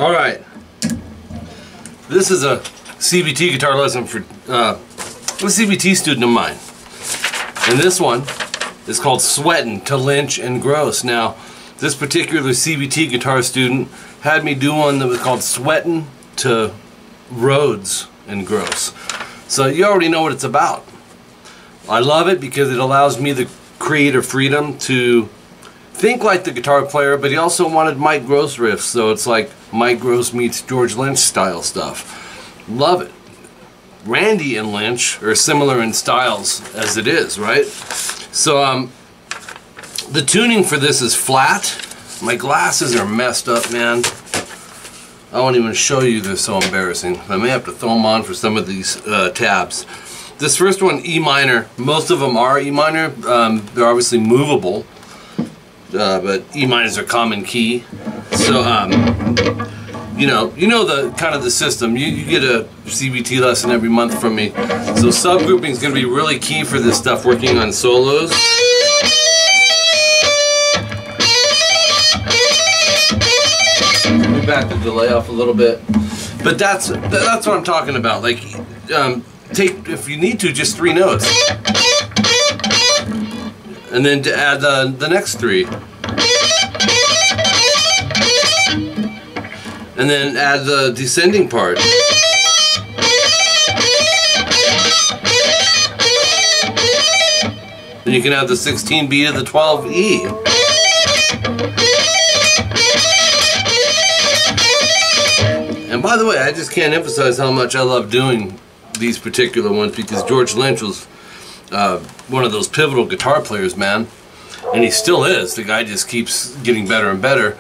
Alright, this is a CVT guitar lesson for a CVT student of mine. And this one is called Sweatin' to Lynch and Gross. Now, this particular CVT guitar student had me do one that was called Sweatin' to Rhodes and Gross. So you already know what it's about. I love it because it allows me the creative freedom to think like the guitar player, but he also wanted Mike Gross riffs, so it's like Mike Gross meets George Lynch style stuff. Love it. Randy and Lynch are similar in styles as it is, right? So the tuning for this is flat. My glasses are messed up, man. I won't even show you, they're so embarrassing. I may have to throw them on for some of these tabs. This first one, E minor. Most of them are E minor. They're obviously movable. But E minor is a common key, so you know the kind of the system. You get a CVT lesson every month from me, so subgrouping is going to be really key for this stuff. Working on solos. Let me back the delay off a little bit, but that's what I'm talking about. Like, take, if you need to, just 3 notes. And then to add the next 3. And then add the descending part. Then you can add the 16B to the 12E. And by the way, I just can't emphasize how much I love doing these particular ones, because George Lynch was one of those pivotal guitar players, man, and he still is. The guy just keeps getting better and better.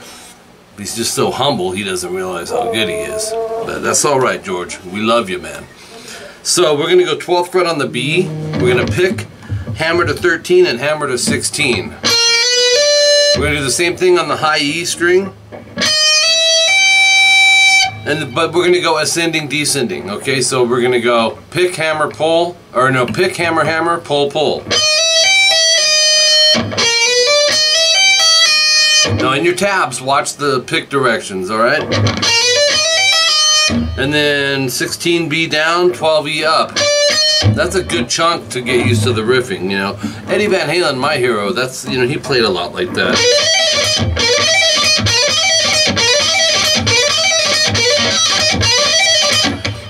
He's just so humble, he doesn't realize how good he is. But that's all right, George. We love you, man. So we're gonna go 12th fret on the B. We're gonna pick hammer to 13 and hammer to 16. We're gonna do the same thing on the high E string. But we're gonna go ascending, descending. Okay, so we're gonna go pick, hammer, pull, or no, pick, hammer, hammer, pull, pull. Now in your tabs, watch the pick directions, alright? And then 16B down, 12E up. That's a good chunk to get used to the riffing, you know. Eddie Van Halen, my hero, that's, you know, he played a lot like that.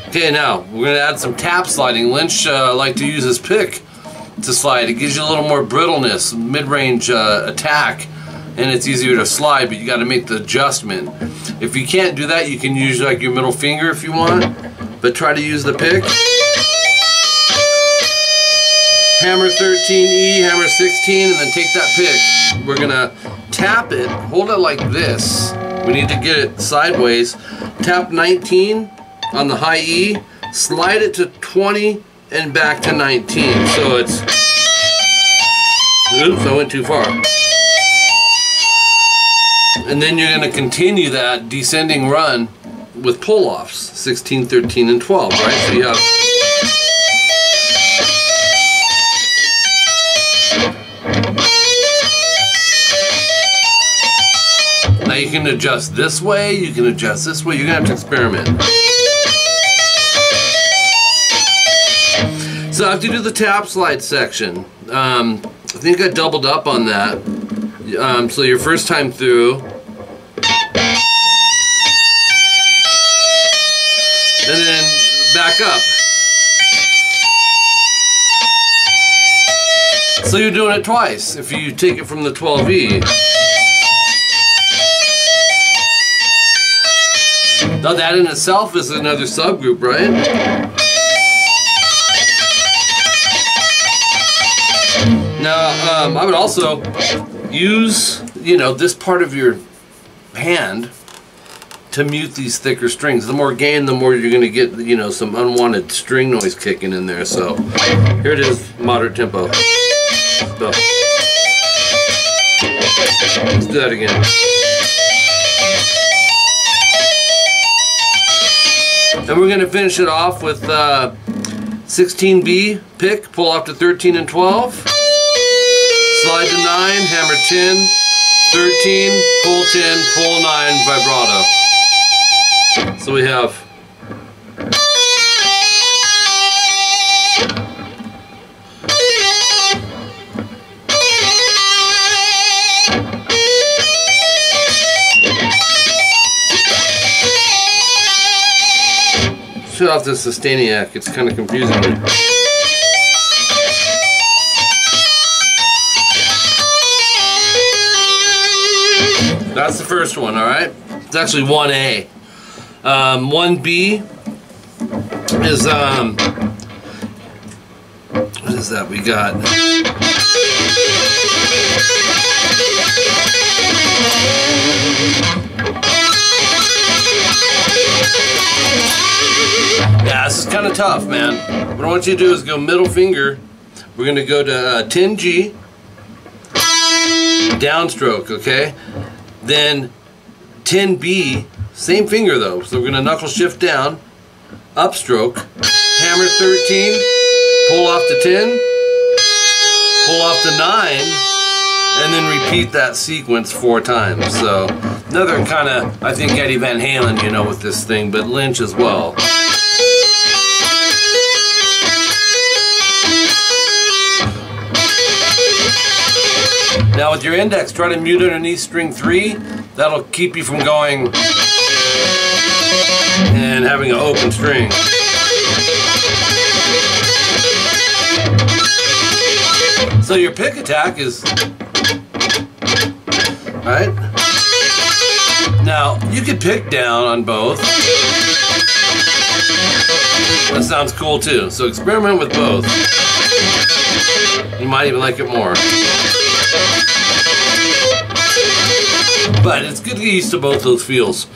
Okay, now we're going to add some tap sliding. Lynch liked to use his pick to slide. It gives you a little more brittleness, mid-range attack, and it's easier to slide, but you got to make the adjustment. If you can't do that, you can use like your middle finger if you want, but try to use the pick. Hammer 13E, hammer 16, and then take that pick. We're going to tap it, hold it like this. We need to get it sideways. Tap 19 on the high E, slide it to 20 and back to 19. So it's, oops, I went too far. And then you're going to continue that descending run with pull-offs, 16, 13, and 12, right? So you have, now you can adjust this way, you can adjust this way, you're going to have to experiment. So I have to do the tap slide section. I think I doubled up on that. So your first time through, and then back up. So you're doing it twice if you take it from the 12E. Now that in itself is another subgroup, right? Now, I would also use, you know, this part of your hand to mute these thicker strings. The more gain, the more you're going to get, you know, some unwanted string noise kicking in there. So, here it is, moderate tempo. So, let's do that again. And we're going to finish it off with 16B, pick, pull off to 13 and 12. Slide to 9, hammer 10, 13, pull 10, pull 9, vibrato. So we have shut off this sustainiac, it's kind of confusing me. That's the first one, alright? It's actually 1A. 1B is, what is that we got? Yeah, this is kind of tough, man. What I want you to do is go middle finger. We're going to go to 10G, downstroke, okay? Then 10B, same finger though. So we're going to knuckle shift down, upstroke, hammer 13, pull off to 10, pull off to 9, and then repeat that sequence 4 times. So another kind of, I think Eddie Van Halen, you know, with this thing, but Lynch as well. Now with your index, try to mute underneath string 3. That'll keep you from going and having an open string. So your pick attack is, right? Now you could pick down on both. That sounds cool too. So experiment with both. You might even like it more. But it's good to get used to both those feels.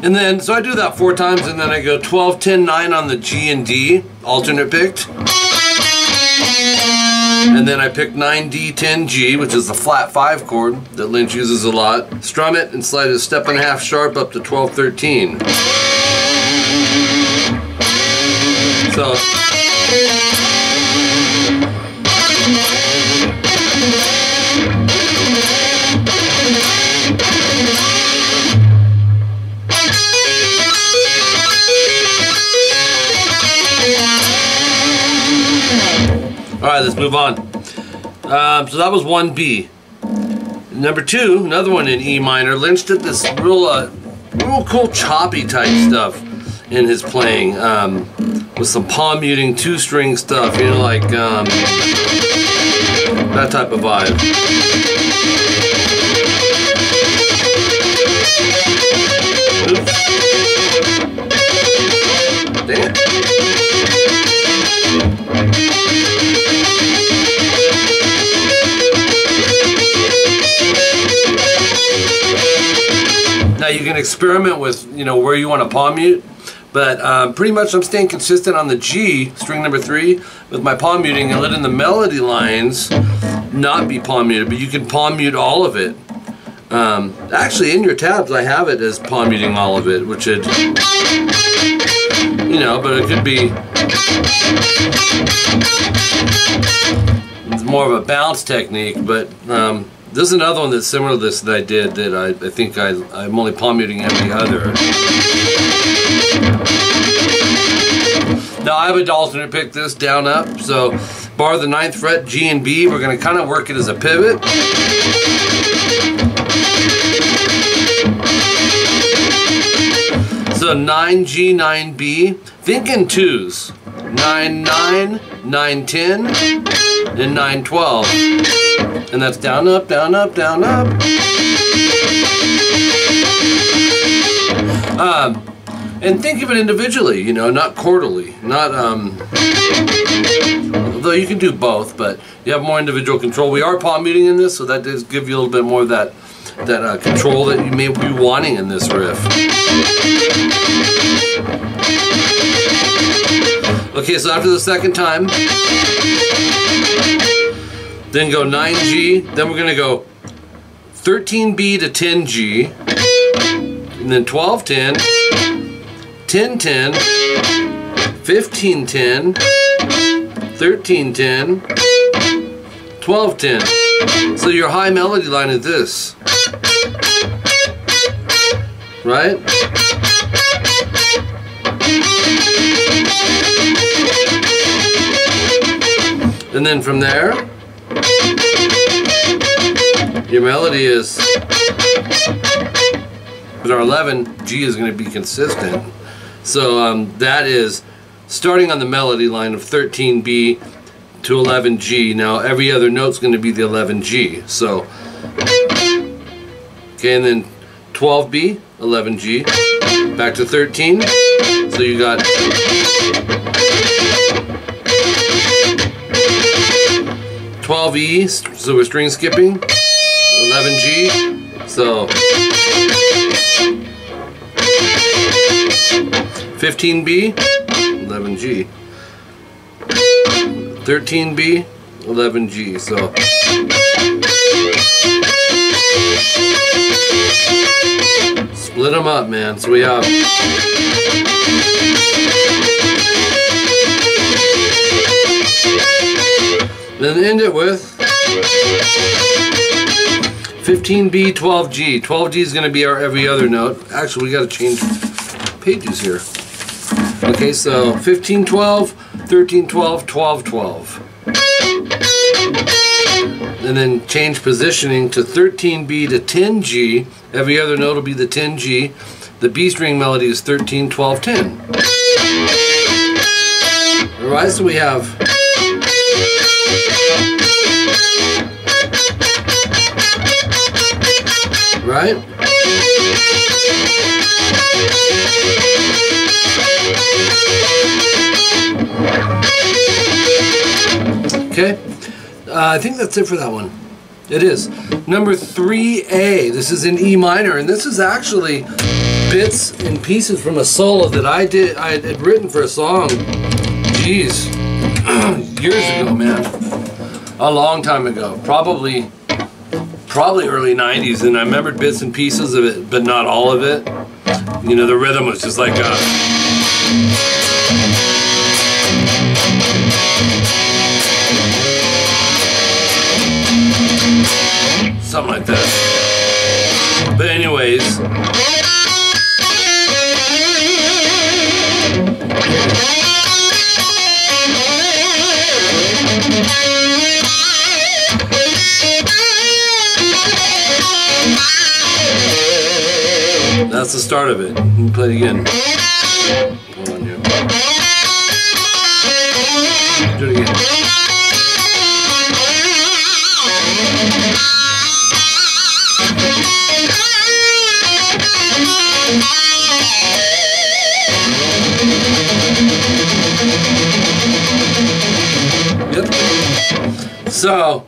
And then, so I do that 4 times, and then I go 12, 10, 9 on the G and D, alternate picked. And then I pick 9D, 10G, which is the flat 5 chord that Lynch uses a lot. Strum it and slide it a step and a half sharp up to 12, 13. So, alright, let's move on. So that was 1B. Number 2, another one in E minor. Lynch did this real cool choppy type stuff in his playing, with some palm muting 2-string stuff, you know, like that type of vibe. Oops. Damn. Now you can experiment with, you know, where you want to palm mute, but pretty much I'm staying consistent on the G, string number 3, with my palm muting and letting the melody lines not be palm muted, but you can palm mute all of it. Actually, in your tabs, I have it as palm muting all of it, which it, you know, but it could be, it's more of a bounce technique, but this is another one that's similar to this that I did that I think I'm only palm muting every other. Now I would alternate pick this down up, so bar the 9th fret, G and B, we're going to kind of work it as a pivot. So 9G, 9B, think in 2s. 9, 9, 9, 10, and 9, 12. And that's down, up, down, up, down, up. And think of it individually, you know, not chordally. Not, though you can do both, but you have more individual control. We are palm muting in this, so that does give you a little bit more of that control that you may be wanting in this riff. Okay, so after the second time, then go 9G, then we're going to go 13B to 10G, and then 12, 10, 10, 10, 15, 10, 13, 10, 12, 10. So your high melody line is this, right? And then from there, your melody is, with our 11, G is going to be consistent. So that is starting on the melody line of 13B to 11G. Now every other note's going to be the 11G. So, okay, and then 12B, 11G, back to 13. So you got 12E, so we're string skipping, 11G, so 15B, 11G, 13B, 11G, so split them up, man. So we have then end it with 15B, 12G. 12G is going to be our every other note. Actually, we got to change pages here. Okay, so 15, 12, 13, 12, 12, 12. And then change positioning to 13B to 10G. Every other note will be the 10G. The B string melody is 13, 12, 10. Alright, so we have right? Okay, I think that's it for that one. It is. Number 3A, this is in E minor, and this is actually bits and pieces from a solo that I had written for a song, geez, years ago, man. A long time ago, probably early 90s, and I remembered bits and pieces of it, but not all of it. You know, the rhythm was just like something like that. But anyways, that's the start of it. Let me play it again. Hold on here. Do it again. Yep. So,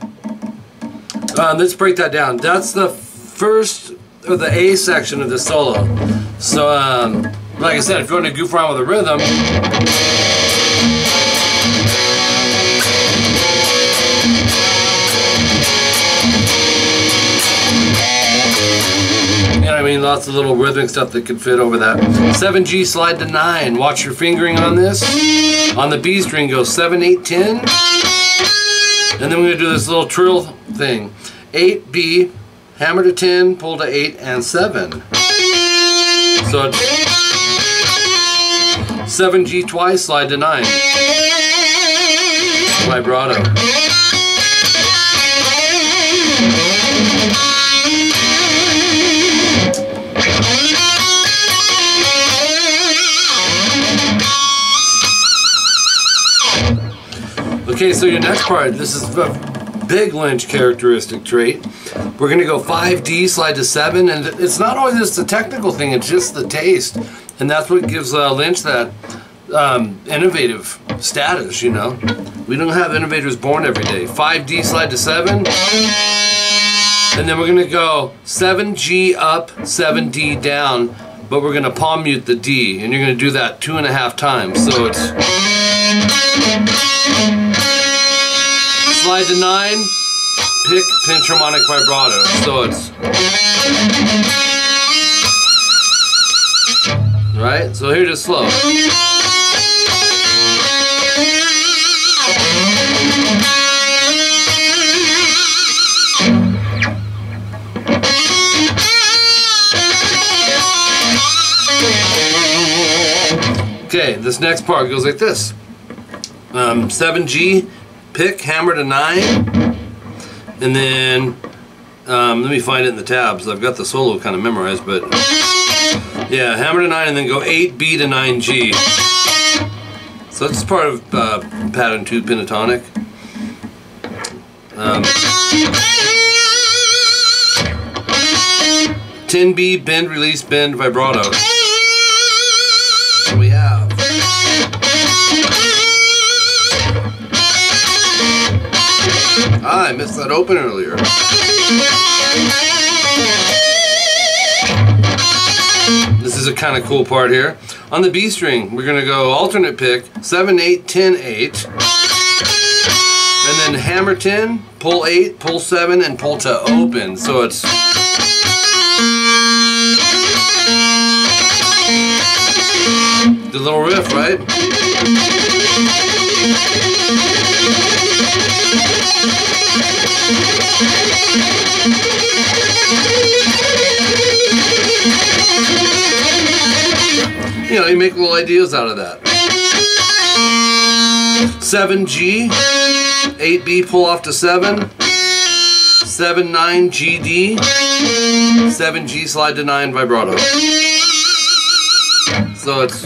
let's break that down. That's the first, or the A section of the solo. So, like I said, if you want to goof around with the rhythm, you know what I mean? Lots of little rhythmic stuff that could fit over that. 7G slide to 9. Watch your fingering on this. On the B string, go 7, 8, 10. And then we're going to do this little trill thing. 8B, hammer to 10, pull to 8 and 7. So 7G twice, slide to 9. Vibrato. Okay, so your next part, this is a big Lynch characteristic trait. We're going to go 5D, slide to 7, and it's not always just a technical thing, it's just the taste. And that's what gives Lynch that innovative status, you know. We don't have innovators born every day. 5D, slide to 7. And then we're going to go 7G up, 7D down, but we're going to palm mute the D. And you're going to do that 2.5 times. So it's slide to 9, pick, pinch, harmonic, vibrato. So it's right. So here, just slow. Okay, this next part goes like this. 7G, pick, hammer to 9, and then let me find it in the tabs. I've got the solo kind of memorized, but yeah, hammer to 9 and then go 8B to 9G. So it's part of pattern 2 pentatonic. 10B, bend, release, bend, vibrato. So we have I missed that open earlier. This is a kind of cool part here. On the B string, we're going to go alternate pick, 7, 8, 10, 8. And then hammer 10, pull 8, pull 7, and pull to open. So it's the little riff, right? You know, you make little ideas out of that. 7G, 8B, pull off to 7, 7, 9, GD, 7G, slide to 9, vibrato. So it's